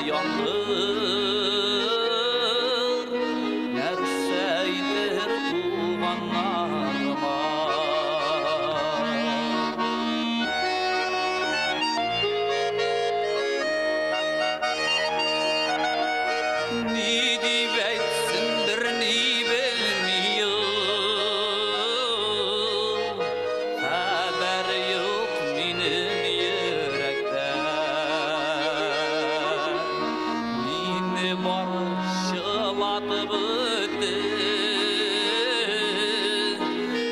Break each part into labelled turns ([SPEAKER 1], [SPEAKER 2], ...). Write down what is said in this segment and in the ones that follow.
[SPEAKER 1] yalnız nerseydir tuğanlarıma. Ni diyip etsindir ni bilmiyor, haber yok benim yürekten. Meni barışlatıp ötdü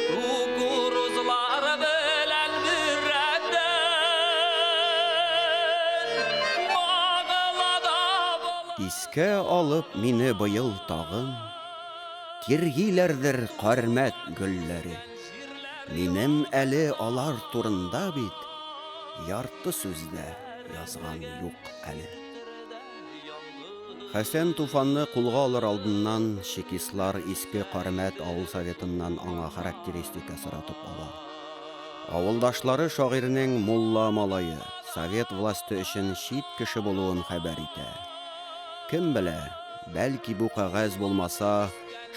[SPEAKER 1] kukuruzlar bilen birden. Mağlada
[SPEAKER 2] Искә алып мине быйыл тагын, тиргиләрдер кармәт гөлләре. Минем әле алар турында бит ярты сүздә язган юк әле. Хәсән Туфанны кулга алыр алдыннан чекистлар иске кармәт авыл советыннан аңа характеристика соратып ала. Авылдашлары шагыйренең мулла малайы, совет власты өчен чит кеше булуын хәбәр итә. Кем белә, бәлки бу кагаз булмаса,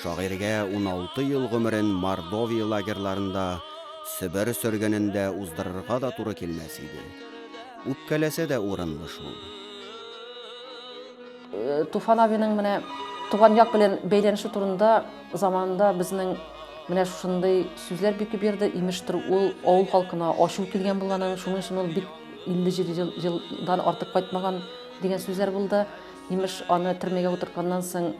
[SPEAKER 2] шагыйргә 16 ел гомерен Мордовия лагерьларында Себер сөргенендә уздырырга да туры килмәс иде. Үпкәләсә дә урынлы шул.
[SPEAKER 3] Туфан абиның менә туган як белән бәйләнеше турында заманында безнең менә шушындай сүзләр бик бирде. Имештер ул авыл халкына ачу килгән булганын, шуның өчен ул бик 50 елдан артык кайтмаган дигән сүзләр булды. Имеш аны төрмәгә утыртканнан соң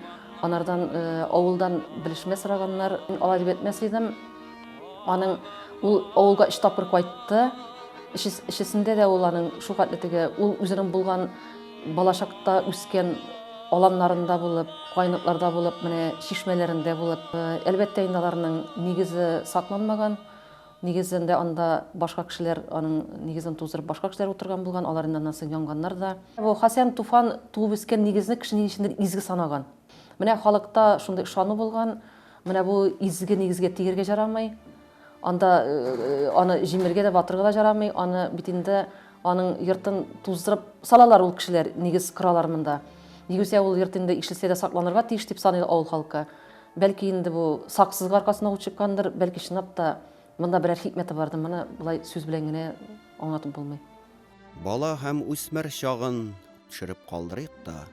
[SPEAKER 3] анардан авылдан белешмә сораганнар. Алай дип әйтмәс идем. Аның ул авылга 3 тапкыр кайтты. Ишесендә дә ул аның шугатлыгы, ул үзенең булган балачакта үскән аланнарында булып, кайныкларда булып, менә чишмәләрендә булып, әлбәттә инде аларның нигезе сакланмаган. Нигезендә анда башка кешеләр аның нигезен туздырып башка кешеләр утырган булган, аларыннан соң янганнар да. Бу Хәсән Туфан туып үскән нигезне кешенең ичендә изге санаган. Менә халыкта шундый ышану булган. Менә бу изге нигезгә тигергә жарамый. Анда аны җимергә дә батырга да жарамый. Аны бит инде аның йортын туздырып салалар ул кешеләр нигез кыралар монда. Нигезә ул йорт инде ишелсә дә сакланырга тиеш дип саный авыл халкы. Бәлки инде бу саксыз аркасына учыккандыр, бәлки чынлап да монда берәр хикмәте бардыр. Моны булай сүз белән генә аңлатып булмый.
[SPEAKER 2] Бала һәм үсмер чагын төшереп калдырыйк та,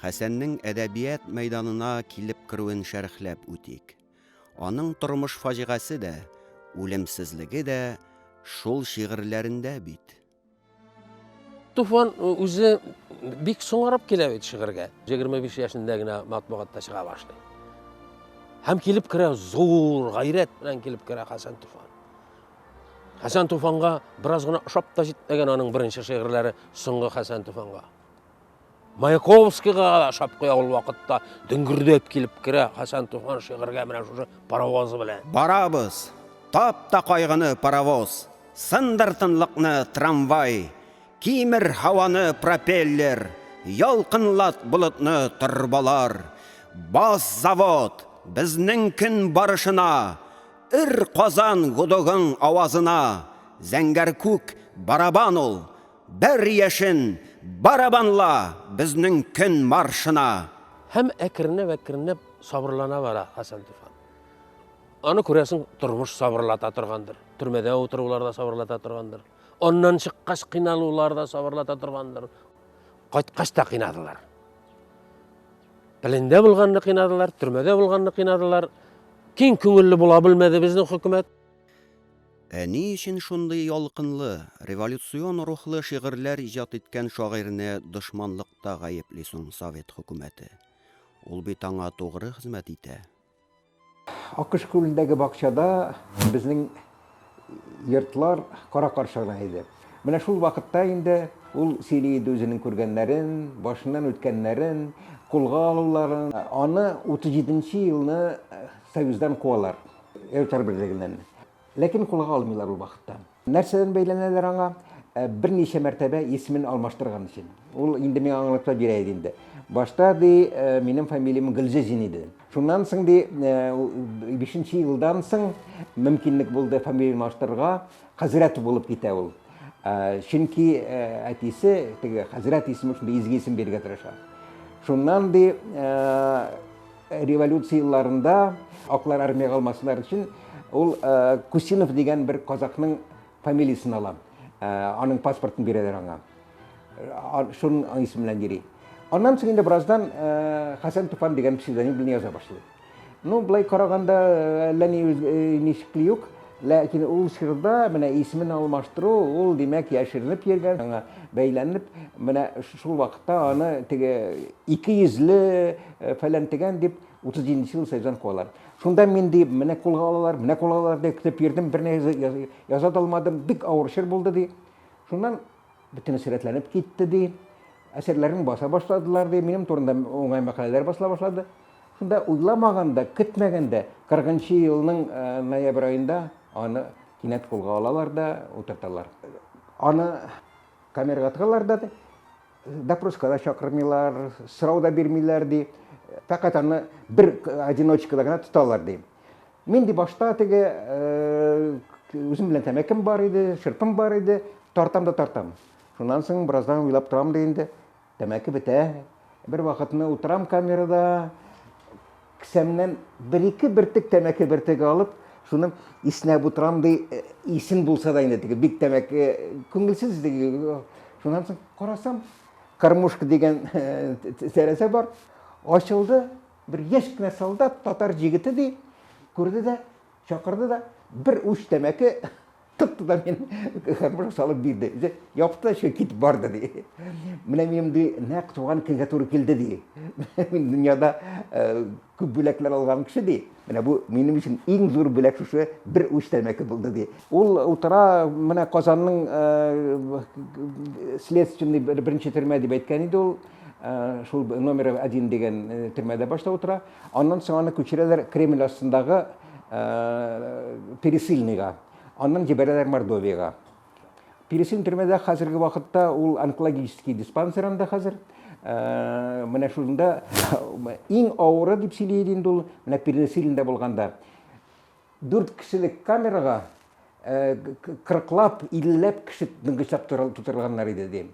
[SPEAKER 2] Хәсәннең әдәбият мәйданына килеп керүен шәрехләп үтик. Аның тормыш фаҗигасы да, үлемсезлеге дә шул шигырьләрендә бит.
[SPEAKER 4] Туфан үзе бик соңарып килә бит шигырьгә. 25 яшендә генә матбугатта чыга башлый. Һәм килеп керә, зур гайрәт белән килеп керә Хәсән Туфан. Хәсән Туфанга бераз гына ошап та җитмәгән аның беренче шигырьләре соңгы Хәсән Туфанга. Маяковскийга ошап куя ул вакытта дөңгөрдәп килеп керә Хәсән Туфан шигырьгә менә шушы паровозы белән.
[SPEAKER 2] Барабыз, тап-та кайгыны паровоз, сындыр тынлыкны трамвай, кимер һаваны пропеллер, ялкынлат болытны торбалар, баз завод, безнең көн барышына, Казан гудогың авазына, зәңгәр күк барабан ул, бер яшен барабанла безнең көн маршына.
[SPEAKER 4] Һәм әкренеп сабырлана бара Хәсән Туфан. Аны күрәсең, тормыш сабырлата торгандыр. Төрмәдә утырулар да сабырлата торгандыр. Оннан чыккач кыйналулар да сабырлата торгандыр. Кайткач та кыйнадылар. Белендә булганны кыйнадылар, төрмәдә булганны кыйнадылар. Киң күңелле була белмәде безнең хөкүмәт.
[SPEAKER 2] Ни өчен шундый ялкынлы, революцион рухлы шигырьләр иҗат иткән шагыйрьне дошманлыкта гаепли соң Совет хөкүмәте? Ул бит аңа тугры хезмәт итә.
[SPEAKER 5] Акыш күлендәге бакчада безнең йортлар кара каршыгына иде. Менә шул вакытта инде ул сөйли иде үзенең күргәннәрен, башыннан үткәннәрен, кулга алуларын. Аны 37нче елны Союздан куалар, Эвтар берлегеннән. Ләкин кулга алмыйлар ул вакытта. Нәрсәдән бәйләнәләр аңа? Берничә мәртәбә исемен алмаштырган өчен. Ул инде миңа аңлатып бирә иде инде. Башта ди минем фамилиям Гөлҗәзин иде. Шуннан соң ди 5нче елдан соң мөмкинлек булды фамилиямны алмаштырырга, хәзрәт булып китә ул. Чөнки әтисе, теге хәзрәт исеме шунда изге исем бирергә тырыша. Шуннан ди революция елларында аклар армияга алмасыннар өчен ул Кусинов дигән бер казакның фамилиясын ала. Аның паспортын бирәләр аңа. Шуның исеме белән йөри. Аннан соң инде бераздан Хәсән Туфан дигән псевдоним белән яза башлый. Ну, былай караганда әллә ничекли юк, ләкин ул чорда менә исемен алмаштыру, ул димәк яшеренеп йөргән, аңа бәйләнеп, менә шул вакытта аны теге 200-ле фәлән тегән дип 37 ел сәҗән куалар. Шунда мин дип менә кулга алалар дип көтеп йөрдем, берне яза алмадым, бик авыр шер булды ди. Шуннан бөтен сәретләнеп китте ди. Әсәрләрен баса башладылар ди, минем турында оңай мәкаләләр басыла башлады. Шунда уйламаганда, көтмәгәндә 40 елның ноябрь айында аны кинәт кулга алалар да утырталар. Аны камерага тыгалар да, допроска да чакырмыйлар, сорау да бирмиләр ди. Фақат аны бер одиночкада гына тоталар ди. Мин ди башта теге үзем белән тәмәкем бар иде, шырпым бар иде, тартам. Шуннан соң бераздан уйлап торам да инде, тәмәке бетә. Бер вакытны утырам камерада, кесәмнән бер-ике бөртек тәмәке бөртеге алып, шуны иснәп утырам ди, исен булса да инде теге бик тәмәке күңелсез диге. Шуннан соң карасам, кормушка дигән тәрәзә бар. Ачылды, бер яшь кенә солдат, татар җигете ди, күрде дә, чакырды да, бер уч тәмәке тотты да мен кормушка салып бирде. Япты да китеп барды ди. Менә минем ди, нәкъ туган көнгә туры килде ди. Мин дөньяда күп бүләкләр алган кеше ди. Менә бу минем өчен иң зур бүләк шушы бер уч тәмәке булды ди. Ул утыра, менә Казанның следственный беренче төрмә дип әйткән иде ул. Шул номер 1 дигән төрмәдә башта утыра. Аннан соң аны күчерәләр Кремль астындагы Пересыльныйга. Аннан җибәрәләр Мордовиягә. Пересыльный төрмәдә хәзерге вакытта ул онкологический диспансерында хәзер. Менә шунда иң авыры дип сөйли инде ул, менә Пересыльныйда булганда 4 кешелек камерага 40-лап, 50-ләп кеше дыңгычлап тутырганнар иде ди.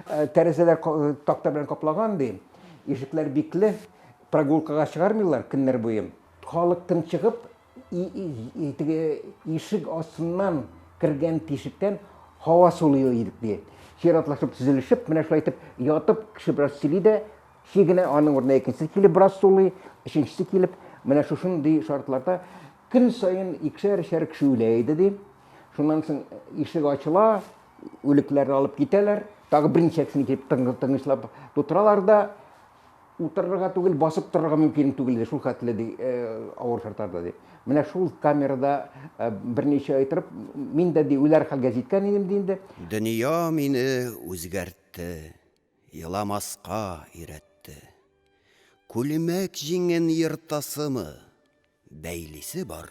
[SPEAKER 5] Тәрәзәләр такта белән каплаган ди. Ишекләр бикле, прогулкага чыгармыйлар көннәр буе. Халык тынчыгып, теге ишек астыннан кергән тишектән һава сулый иде ди. Чиратлашып төзелешеп, менә шулай итеп ятып, кеше бераз сөйли дә, шигенә аның урынына икенчесе килеп бераз сулый, өченчесе килеп, менә шушындый шартларда көн сайын икешәр кеше үлә иде ди. Шуннан соң ишек ачыла, үлекләрне алып китәләр. Тагы беренче кешене килеп тыңгышлап тутыралар да, утырырга түгел, басып торырга мөмкин түгел ди, шул хәтле ди, авыр шартларда ди. Менә шул камерада берничә ай торып, мин дә ди үләр хәлгә җиткән идем ди инде.
[SPEAKER 2] Дөнья мине үзгәртте, еламаска өйрәтте. Күлмәк җиңен йыртасымы, бәйлисе бар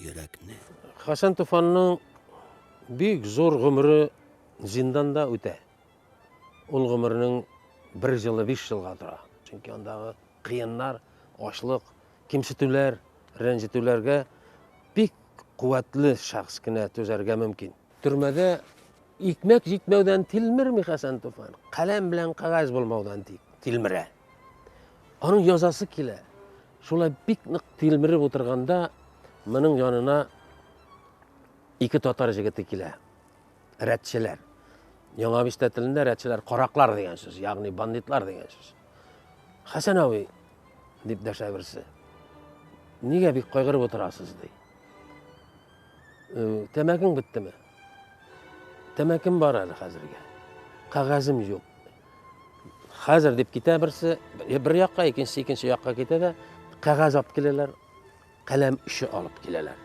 [SPEAKER 2] йөрәкне.
[SPEAKER 4] Хәсән Туфанның бик зур гомере зинданда үтә. Ул гомернең 1 җылы 5 елга тора. Чөнки андагы кыеннар, ачлык, кимсетүләр, рәнҗетүләргә бик куәтле шәхс кенә түзәргә мөмкин. Төрмәдә икмәк җитмәүдән тилмерми Хәсән Туфан. Каләм белән кагаз булмаудан тилмерә. Аның язасы килә. Шулай бик нык тилмереп утырганда, моның янына 2 татар җегете килә. Рәтчеләр. Яңа Бишта телендә рәтчеләр караклар дигән сүз, ягъни бандитлар дигән сүз. Хәсән абый дип дәшә берсе. Нигә бик кайгырып утырасыз ди. Тәмәкең биттеме? Тәмәкем бар әле хәзергә. Кагазым юк. Хәзер дип китә берсе, бер якка, икенче якка китә дә, кагаз алып киләләр, каләм ише алып киләләр.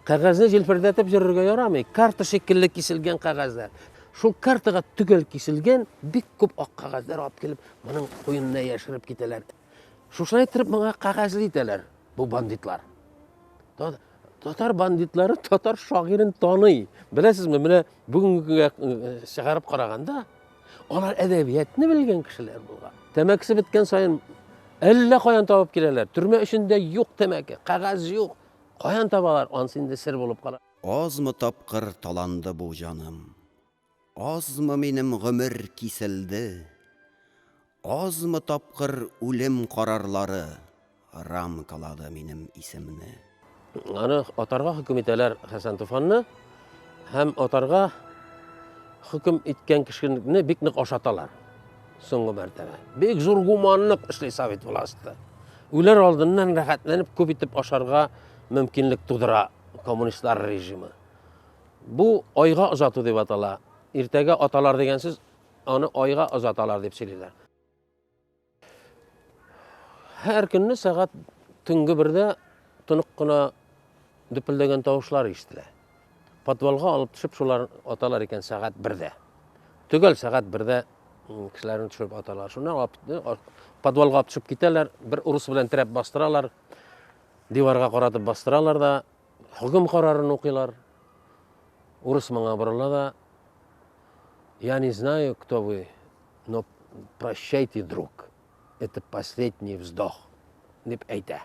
[SPEAKER 4] Кагазны җилфердәтеп йөрергә ярамый, карта шикелле киселгән кагазлар. Шул картага түгел киселгән бик күп ак кагазлар алып килеп, моның куенына яшереп китәләр. Шушылай итеп моңа кагазлы итәләр бу бандитлар. Татар бандитлары татар шагыйрен таный. Беләсезме, менә бүгенгә чыгарып караганда, алар әдәбиятны белгән кешеләр булган. Тәмәкесе биткән саен әллә каян табып киләләр. Төрмә эчендә юк тәмәке, кагаз юк. Каян табалар? Ансы инде сер булып кала.
[SPEAKER 2] Азмы тапкыр таланды бу җаным. азмы минем гомер киселде, азмы тапкыр үлем карарлары рамкалады минем исемне.
[SPEAKER 4] Аны атарга хөкем итәләр Хәсән Туфанны, һәм атарга хөкем иткән кешене бик нык ашаталар. Соңгы мәртәбә. Бик зур гуманлык эшли Совет власты. Үләр алдыннан рәхәтләнеп күп итеп ашарга мөмкинлек тудыра коммунистлар режимы. Бу айга озату дип атала. Иртәгә аталар дигән сүз, аны айга озаталар дип сөйлиләр. Һәр көнне сәгать төнге бердә тонык кына дөпелдәгән тавышлар ишетелә. Подвалга алып төшеп шулар аталар икән сәгать бердә. Түгел сәгать бердә кешеләрне төшеп аталар. Шуннан подвалга алып төшеп китәләр, бер урыс белән терәп бастыралар, диварга каратып бастыралар да, хөкем карарын укыйлар. Урыс моңа борыла да: "Я не знаю, кто вы, но прощайте, друг. Это последний вздох", дип әйтә.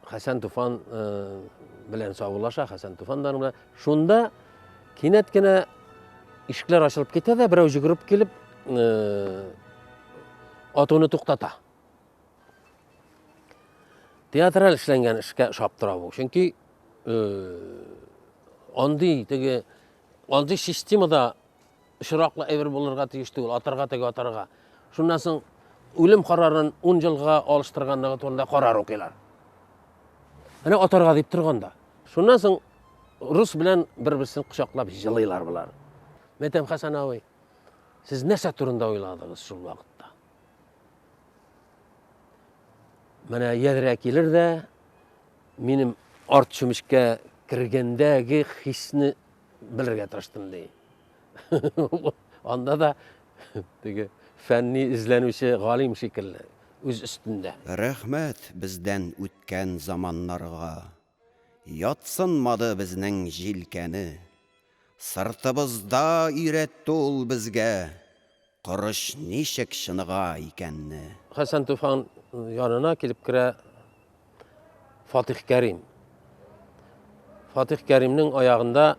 [SPEAKER 4] Хәсән Туфан белән саубуллаша, Хәсән Туфандан белән. Шунда кинәт кенә ишекләр ачылып китә дә, берәү җигереп килеп, атуны туктата. Театраль эшләнгән эшкә шаптыра бу. Чөнки андый системада очраклы әйбер булырга тиеш түгел, атарга теге атарга. Шуннан соң үлем карарын 10 елга алыштырганлыгы турында карар укыйлар. Әнә атарга дип торганда. Шуннан соң рус белән бер-берсен кочаклап җылыйлар булар. Мәтәм Хәсән абый, сез нәрсә турында уйладыгыз шул вакытта? Менә ядрә килер дә, минем арт чүмешкә кергәндәге хисне белергә тырыштым ди. Анда да теге фәнни изләнүче галим шикелле үз өстендә.
[SPEAKER 2] Рәхмәт бездән үткән заманнарга. Ятсынмады безнең җилкәне. Сыртыбызда өйрәтте ул безгә корыш ничек шыныга икәнне.
[SPEAKER 4] Хәсән Туфан янына килеп керә Фатих Кәрим. Фатих Кәримнең аягында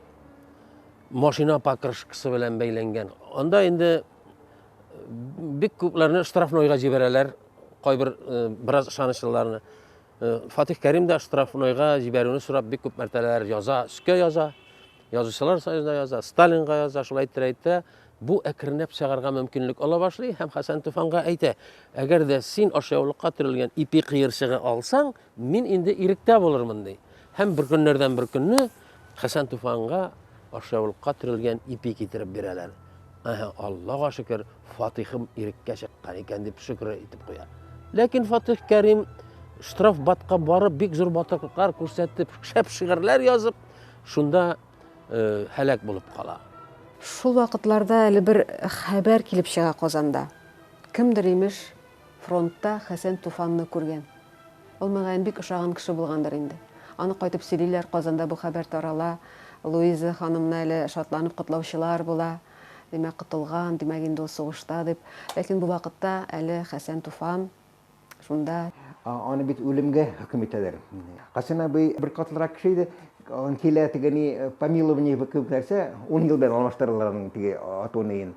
[SPEAKER 4] машина покрышкасы белән бәйләнгән. Анда инде бик күпләрне штрафнойга җибәрәләр, кайбер бераз ышанычлыларны. Фатих Кәрим дә штрафнойга җибәрүне сорап бик күп мәртәбәләр яза, өскә яза. Язучылар союзына яза, Сталинга яза, шулай әйтә. Бу әкренләп чыгарга мөмкинлек ала башлый һәм Хәсән Туфанга әйтә: "Әгәр дә син ашъяулыкка төрелгән ипи кыерчыгы алсаң, мин инде иректә булырмын" ди. Һәм бер көннәрдән бер көнне Хәсән Туфанга ашъяулыкка төрелгән ипи китереп бирәләр. Аллага шөкер, Фатихым иреккә чыккан икән дип шөкр итеп куя. Ләкин Фатих Кәрим штрафбатка барып, бик зур батыклыклар күрсәтеп, шәп шигырьләр язып, шунда һәлак булып кала.
[SPEAKER 6] Шул вакытларда әле бер хәбәр килеп чыга Казанда. Кемдер имеш фронтта Хәсән Туфанны күргән. Ул мөгаен бик ошаган кеше булгандыр инде. Аны кайтып сөйлиләр, Казанда бу хәбәр тарала. Луиза ханымны әле шатланып котлаучылар була. Димәк, кытылган, димәк, инде ул сугышта дип. Ләкин бу вакытта әле Хәсән Туфан шунда.
[SPEAKER 5] Аны бит үлемгә хөкем итәләр. Хәсән абый бер катлырак кеше иде. Он килә тегене помилование күп нәрсә 10 ел белән алмаштыралар теге атуны.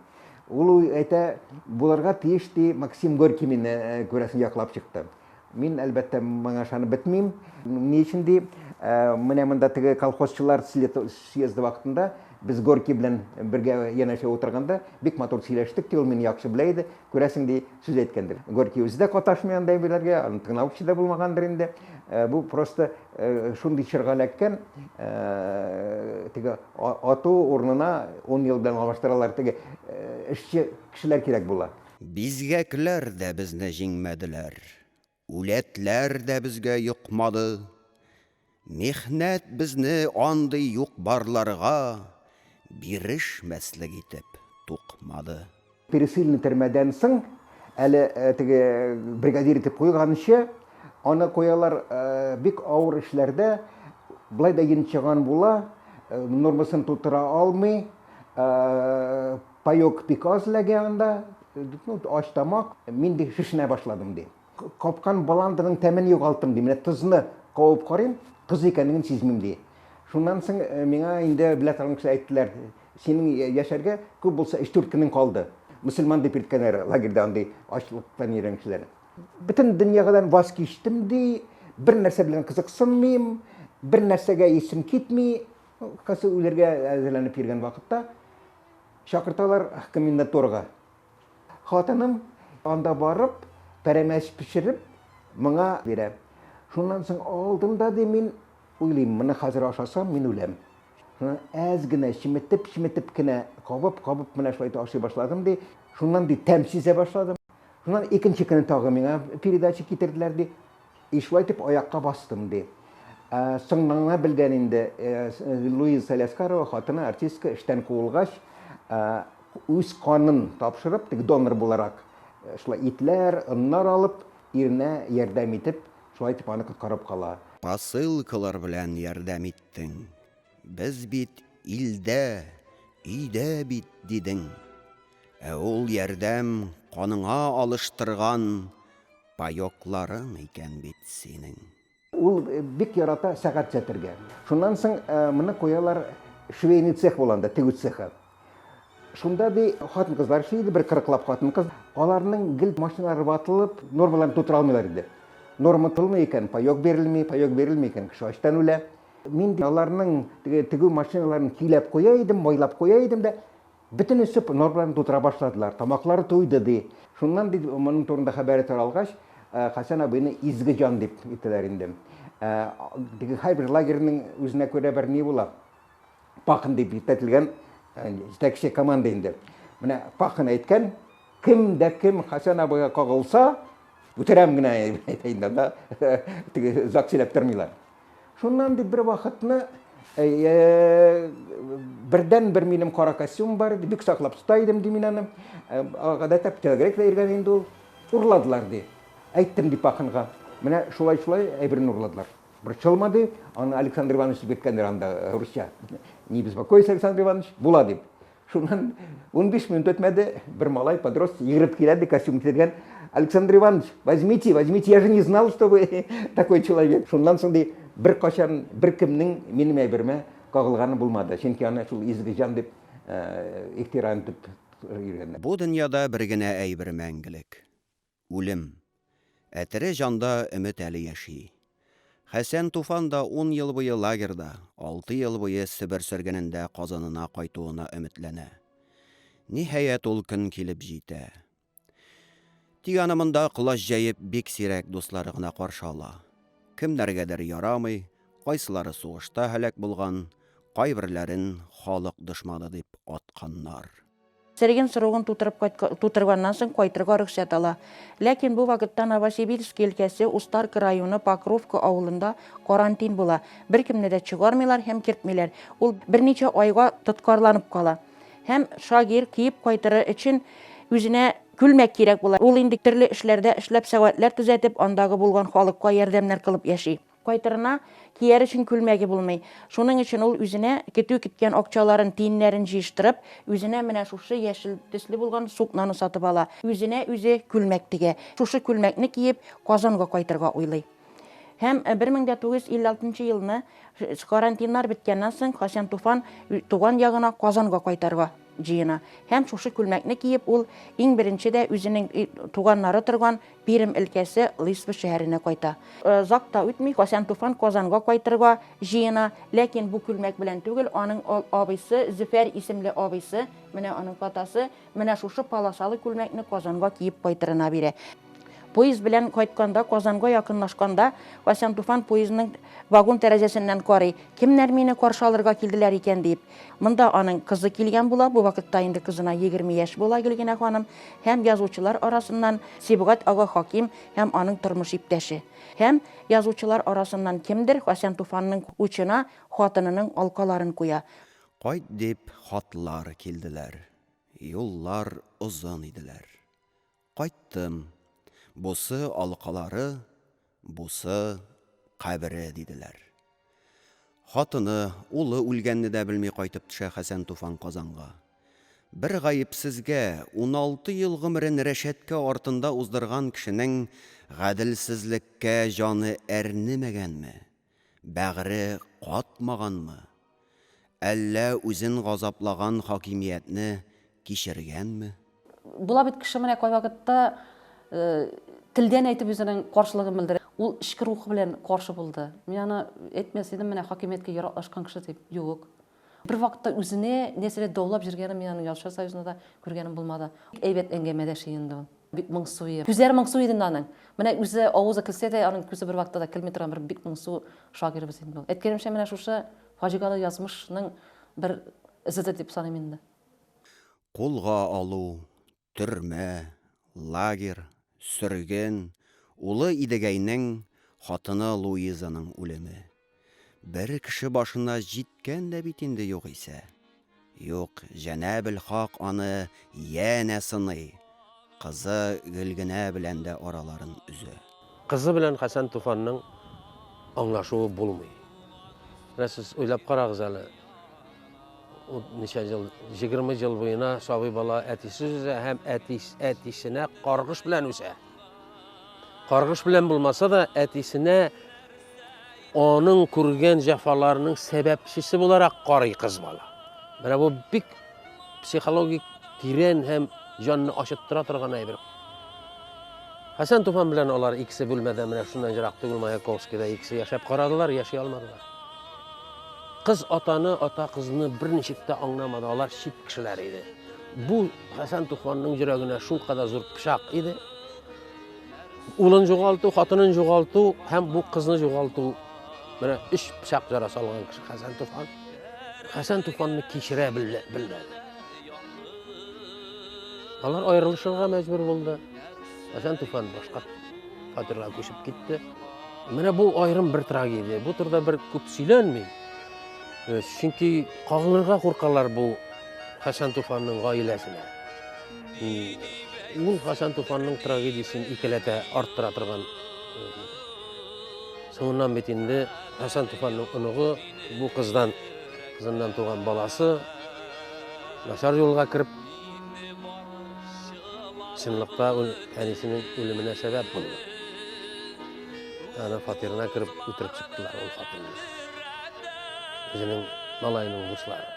[SPEAKER 5] Ул әйтә, буларга тиеш ди Максим Горький мине күрәсен яклап чыкты. Мин әлбәттә моңа шаны бетмим. Ни өчен ди, менә монда теге колхозчылар съезды вакытында без Горький белән бергә янәшә утырганда бик матур сөйләштек, ул мине яхшы белә иде. Күрәсең ди сүз әйткәндер. Горький үзе дә каташмаган дәйбиләргә, аны тыңлаучы да булмагандыр инде. Бу просто шундый чыргаләккән теге ату урынына 10 ел белән алмаштыралар, теге эшче кешеләр кирәк була.
[SPEAKER 2] Бизгәкләр дә безне җиңмәделәр. Үләтләр дә безгә юкмады. Мехнәт безне андый юк-барларга бирешмәслек итеп тукмады.
[SPEAKER 5] Пересыльный төрмәдән соң әле теге бригадир итеп куйганчы, аны куялар бик авыр эшләрдә, булай да йончыган була, нормасын тутыра алмый, паёк пиказләгән анда, аш тамак, мин ди шишенә башладым ди. Капкан баландының тәмен югалттым ди. Менә тызны кабып карыйм, кыз икәнлеген сизмим ди. Шуннан соң миңа инде билет алган кеше әйттеләр, сенің яшәргә күп булса 3-4 көнең калды. Мөселман дип йөрткәннәр лагерьдә андый ачлыктан йөргәнчеләр. Бөтен дөньядан ваз кичтем ди, бер нәрсә белән кызыксынмыйм, бер нәрсәгә исем китми, касы үләргә әзерләнеп йөргән вакытта чакырталар комендатурага. Хатыным анда барып, пәрәмәч пешереп, моңа бирә. Шуннан соң алдымда ди мин уйлыйм, моны хәзер ашасам мин үләм. Әз генә чиметеп кенә кабып менә шулай ашый башладым ди. Шуннан ди тәм сизә башладым. Шуннан икенче көнне тагы миңа передача китерделәр ди. Шулай итеп аякка бастым ди. Соңнан белгән инде Луиза Саляскарова, хатыны артистка, эштән куылгач, үз канын тапшырып, донор буларак, шулай итләр, оннар алып, иренә ярдәм итеп, шулай итеп аны коткарып кала.
[SPEAKER 2] Посылкалар белән ярдәм иттең. Без бит илдә, өйдә бит дидең. Ул ярдәм каныңа алыштырган паёкларың икән бит синең.
[SPEAKER 5] Ул бик ярата сәгать сәтергә. Шуннан соң моны куялар швейный цех булганда, тегү цехы. Шунда ди хатын-кызлар эшләйде, бер 40 хатын-кыз. Аларның гел машиналары ватылып, нормаларын тутыра алмыйлар иде. Норма тылмый икән, паёк берилмей икән, кеше ачтан үлә. Мин аларның тегү машиналарын киләп куя идем, майлап куя идем дә, бөтенесе нормаларын тутыра башладылар. Тамаклары туйды ди. Шуннан ди моның турында хәбәре таралгач, Хәсән абыйны изге жан дип әйттеләр инде. Һәрбер лагерьнең үзенә күрә бер ни була. Пахын дип әйтелгән җитәкче команда инде. Менә пахын әйткән, кем Хәсән абыйга кагылса, үтерәм генә әйтәйдә да, теге заксиләп тормыйлар. Шуннан дип бер вакытны бердән бер минем кара костюм бар иде, бик саклап тота идем ди мин аны. Гадәттә телегрек йөргән инде ул. Урладылар ди. Әйттем дип пахынга. Менә шулай әйберне урладылар. Бер чылмады, аны Александр Иванович дип әйткәннәр анда русча. Не беспокойся, Александр Иванович, була дип. Шуннан 15 минут үтмәде, бер малай подросток йөгереп килә, костюм кигән. Александр Иванович, возьмите, я же не знал, что вы такой человек. Шуннан соң ди бер качан бер кемнең минем әйбермә кагылганы булмады. Чөнки аны шул изге жан дип ихтирам итеп йөргәннәр.
[SPEAKER 2] Бу дөньяда бер генә әйбер мәңгелек. Үлем. Әтере жанда өмет әле яши. Хәсән Туфан да 10 ел буе лагерда, 6 ел буе Себер сөргенендә Казанына кайтуына өметләнә. Ниһаять ул көн килеп җитә. Тик аны монда кылач җәеп бик сирәк дуслары гына каршы ала. Кемнәргәдер ярамый, кайсылары сугышта һәлак булган, кайберләрен халык дошманы дип атканнар.
[SPEAKER 3] Сереген сұрығын тутырғаннан соң қайтырға рөхсәт ала. Ләкин бұл вакытта Новосибирск өлкәсе Устарка районы Покровка авылында карантин була. Бер кемне дә чыгармыйлар һәм кертмиләр. Ул берничә айга тоткарланып кала. Һәм шагир киеп кайтыры өчен үзенә күлмәк кирәк була. Ул инде төрле эшләрдә эшләп сәгатьләр төзәтеп, андагы булган халыкка ярдәмнәр кылып яши. Кайтырына кияр өчен күлмәге булмый. Шуның өчен ул үзенә киткән акчаларын, тиеннәрен җыештырып, үзенә менә шушы яшел төсле булган сукнаны сатып ала. Үзенә үзе күлмәк тигә. Шушы күлмәкне киеп Казанга кайтырга уйлый. Һәм 1956 елны карантиннар биткәннән соң Хәсән Туфан туган ягына Казанга кайтарга җыена. Һәм шушы күлмәкне киеп ул иң беренче дә үзенең туганнары торган Пермь өлкәсе Лисва шәһәренә кайта. Закта үтми Хәсән Туфан Казанга кайтырга җыена, ләкин бу күлмәк белән түгел, аның абыйсы Зөфәр исемле абыйсы, менә аның катасы, менә шушы паласалы күлмәкне Казанга киеп кайтырына бирә. Поезд белән кайтканда, Казанга якынлашканда, Хәсән Туфан поездның вагон тәрәзәсеннән карый. Кемнәр мине каршы алырга килделәр икән дип. Монда аның кызы килгән була, бу вакытта инде кызына 20 яшь була Гөлгенә ханым, һәм язучылар арасыннан Сибгат ага Хаким һәм аның тормыш иптәше. Һәм язучылар арасыннан кемдер Хәсән Туфанның учына хатынының алкаларын куя.
[SPEAKER 2] Кайт дип хатлар килделәр. Юллар узын иделәр. Кайттым. Бусы алкалары, бусы кабере диделәр. Хатыны, улы үлгәнне дә белми кайтып төшә Хәсән Туфан Казанга. Бер гаепсезгә 16 ел гомерен рәшәткә артында уздырган кешенең гаделсезлеккә җаны әрнемәгәнме? Бәгъре катмаганмы? Әллә үзен газаплаган хакимиятне кичергәнме?
[SPEAKER 3] Була бит кеше менә кайвакытта телдән әйтеп үзенең каршылыгын белдерә. Ул ичке рухы белән каршы булды. Мин аны әйтмәс идем менә хакимияткә яраклашкан кеше дип. Юк. Бер вакытта үзенә нәрсәләр даулап җиргәнен мин аның Язучылар союзында да күргәнем булмады. Әйбәт әңгәмәдәш инде ул. Бик моңсу иде. Күзләре моңсу иде аның. Менә үзе авызы килсә дә аның күзе бер вакытта да килми торган бер бик моңсу шагыйрыбыз инде ул. Әйткәнемчә менә шушы фаҗигале язмышның бер изиде дип саныйм инде.
[SPEAKER 2] Кулга алу, төрмә, лагерь, сөрген, улы Идегәйнең хатыны Луизаның үлеме. Бер кеше башына җиткән дә бит инде югыйсә. Юк, Җәнабел Хак аны янә сыный. Кызы Гөлгенә белән дә араларын үзә.
[SPEAKER 4] Кызы белән Хәсән Туфанның аңлашуы булмый. Менә сез уйлап карагыз әле. Ничә ел, 20 ел буена сабый бала әтисез үсә һәм әтисенә каргыш белән үсә. Каргыш белән булмаса да әтисенә аның күргән җәфаларының сәбәпчесе буларак карый кыз бала. Менә бу бик психологик тирән һәм җанны ачыттыра торган әйбер. Хәсән Туфан белән алар икесе бүлмәдә менә шуннан җырак түгел Маяковскийда икесе яшәп карадылар, яши алмадылар. Кыз атаны, ата кызны берничек тә аңламады, алар чит кешеләр иде. Бу Хәсән Туфанның йөрәгенә шул кадәр зур пычак иде. Улын югалту, хатынын югалту һәм бу кызны югалту менә 3 пычак жара салган кеше Хәсән Туфан. Хәсән Туфанны кичерә белмәде. Алар аерылышырга мәҗбүр булды. Хәсән Туфан башка фатирга күчеп китте. Менә бу аерым бер трагедия. Бу турда бер күп сөйләнми. Чөнки кагылырга куркалар бу Хәсән Туфанның гаиләсенә. Ул Хәсән Туфанның трагедиясын икеләтә арттыра торган. Соңыннан бит инде Хәсән Туфанның оныгы бу кызыннан туган баласы начар юлга кирип чынлыкта әнисенең үлеменә сәбәп булды. Аны фатирына кирип үтереп чыктылар ул хатынны. Үзенең малайының дуслары.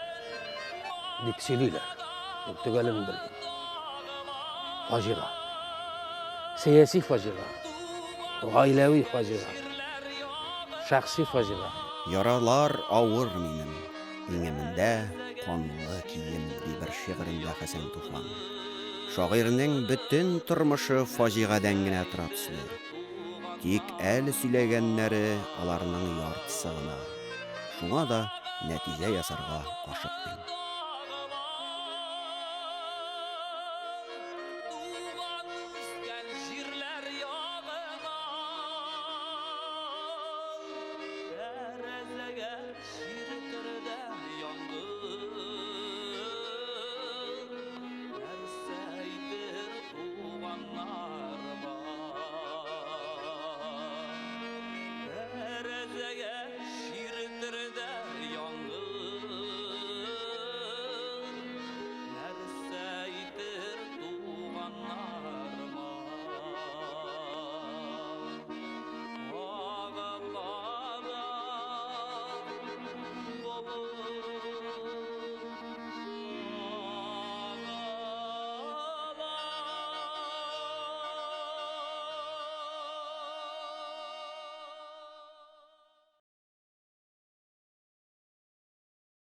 [SPEAKER 4] Дип сөйлиләр. Төгәлен белмим. Фаҗига. Сияси фаҗига. Гаиләви фаҗига. Шәхси фаҗига.
[SPEAKER 2] Яралар авыр минем. Иңемендә канлы кием ди бер шигырендә Хәсән Туфан. Шагыйрьнең бөтен тормышы фаҗигадан генә тора төсле. Тик әле сөйләгәннәре аларның яртысы гына. Шуңа да нәтиҗә ясарга ашыкмыйм.